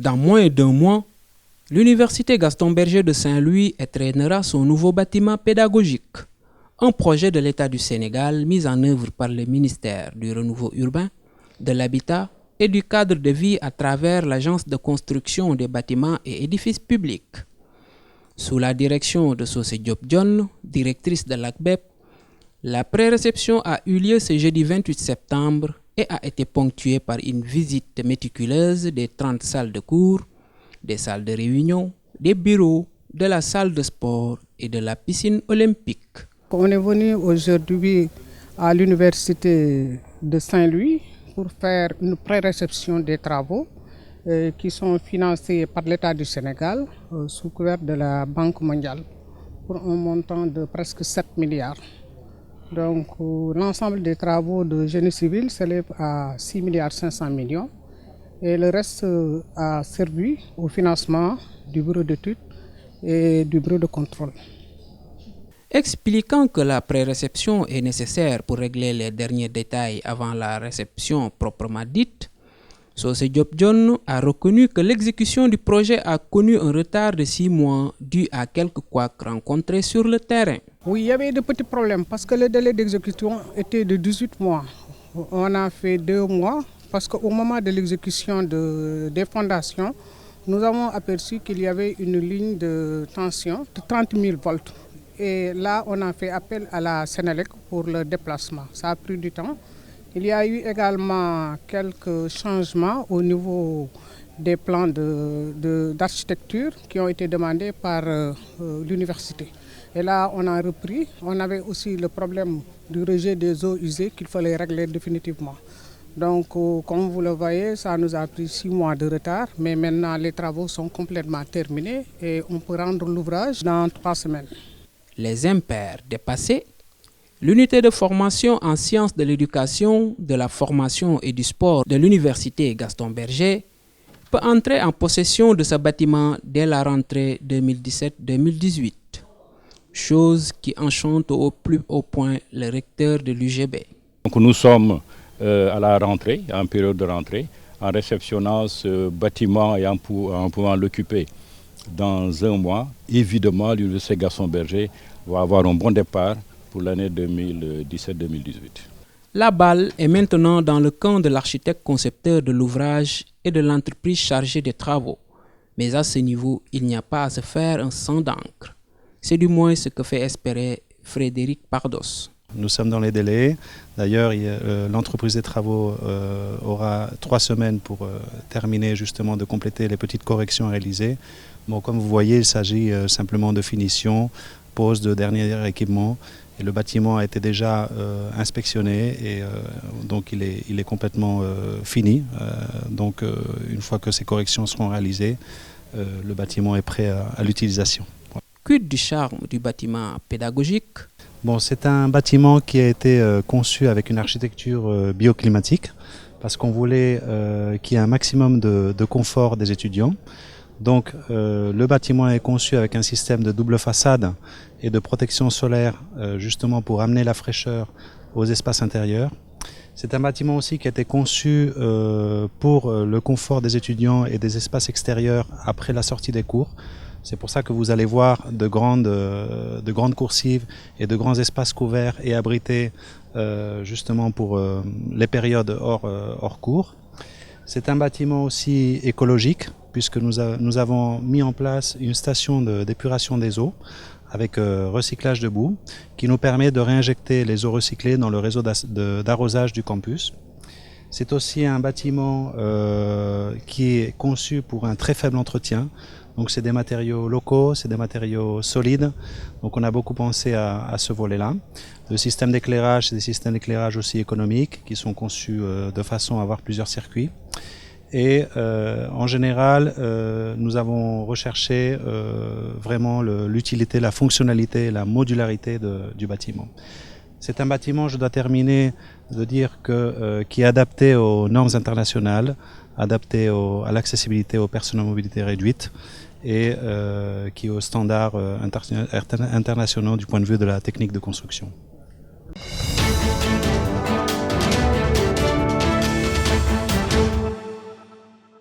Dans moins d'un mois, l'Université Gaston Berger de Saint-Louis étrennera son nouveau bâtiment pédagogique, un projet de l'État du Sénégal mis en œuvre par le ministère du Renouveau urbain, de l'Habitat et du cadre de vie à travers l'Agence de construction des bâtiments et édifices publics. Sous la direction de Sosé Diop John, directrice de l'ACBEP, la pré-réception a eu lieu ce jeudi 28 septembre et a été ponctuée par une visite méticuleuse des 30 salles de cours, des salles de réunion, des bureaux, de la salle de sport et de la piscine olympique. On est venu aujourd'hui à l'Université de Saint-Louis pour faire une pré-réception des travaux qui sont financés par l'État du Sénégal sous couvert de la Banque mondiale pour un montant de presque 7 milliards. Donc l'ensemble des travaux de génie civil s'élève à 6 milliards 500 millions et le reste a servi au financement du bureau d'études et du bureau de contrôle. Expliquant que la pré-réception est nécessaire pour régler les derniers détails avant la réception proprement dite, Sosé Diop John a reconnu que l'exécution du projet a connu un retard de 6 mois dû à quelques couacs rencontrés sur le terrain. Oui, il y avait de petits problèmes parce que le délai d'exécution était de 18 mois. On a fait 2 mois parce qu'au moment de l'exécution des fondations, nous avons aperçu qu'il y avait une ligne de tension de 30 000 volts. Et là, on a fait appel à la Sénélec pour le déplacement. Ça a pris du temps. Il y a eu également quelques changements au niveau des plans d'architecture qui ont été demandés par l'université. Et là, on a repris. On avait aussi le problème du rejet des eaux usées qu'il fallait régler définitivement. Donc, comme vous le voyez, ça nous a pris 6 mois de retard. Mais maintenant, les travaux sont complètement terminés et on peut rendre l'ouvrage dans 3 semaines. Les impairs dépassés, l'unité de formation en sciences de l'éducation, de la formation et du sport de l'Université Gaston Berger peut entrer en possession de ce bâtiment dès la rentrée 2017-2018. Chose qui enchante au plus haut point le recteur de l'UGB. Donc nous sommes à la rentrée, en période de rentrée, en réceptionnant ce bâtiment et en pouvant l'occuper dans un mois. Évidemment, l'Université Gaston Berger va avoir un bon départ pour l'année 2017-2018. La balle est maintenant dans le camp de l'architecte concepteur de l'ouvrage et de l'entreprise chargée des travaux. Mais à ce niveau, il n'y a pas à se faire un sang d'encre. C'est du moins ce que fait espérer Frédéric Pardos. Nous sommes dans les délais. D'ailleurs, l'entreprise des travaux aura 3 semaines pour terminer justement de compléter les petites corrections à réaliser. Bon, comme vous voyez, il s'agit simplement de finition, pose de dernier équipement. Et le bâtiment a été déjà inspectionné et donc il est complètement fini. Donc une fois que ces corrections seront réalisées, le bâtiment est prêt à l'utilisation. Quid du charme du bâtiment pédagogique? Bon, c'est un bâtiment qui a été conçu avec une architecture bioclimatique parce qu'on voulait qu'il y ait un maximum de confort des étudiants. Donc le bâtiment est conçu avec un système de double façade et de protection solaire justement pour amener la fraîcheur aux espaces intérieurs. C'est un bâtiment aussi qui a été conçu pour le confort des étudiants et des espaces extérieurs après la sortie des cours. C'est pour ça que vous allez voir de grandes coursives et de grands espaces couverts et abrités justement pour les périodes hors cours. C'est un bâtiment aussi écologique puisque nous avons mis en place une station d'épuration des eaux avec recyclage de boue qui nous permet de réinjecter les eaux recyclées dans le réseau d'arrosage du campus. C'est aussi un bâtiment qui est conçu pour un très faible entretien. Donc c'est des matériaux locaux, c'est des matériaux solides. Donc on a beaucoup pensé à ce volet-là. Le système d'éclairage, c'est des systèmes d'éclairage aussi économiques qui sont conçus de façon à avoir plusieurs circuits. Et en général, nous avons recherché vraiment l'utilité, la fonctionnalité, la modularité du bâtiment. C'est un bâtiment, je dois terminer de dire qui est adapté aux normes internationales, adapté à l'accessibilité aux personnes à mobilité réduite et qui est aux standards internationaux du point de vue de la technique de construction.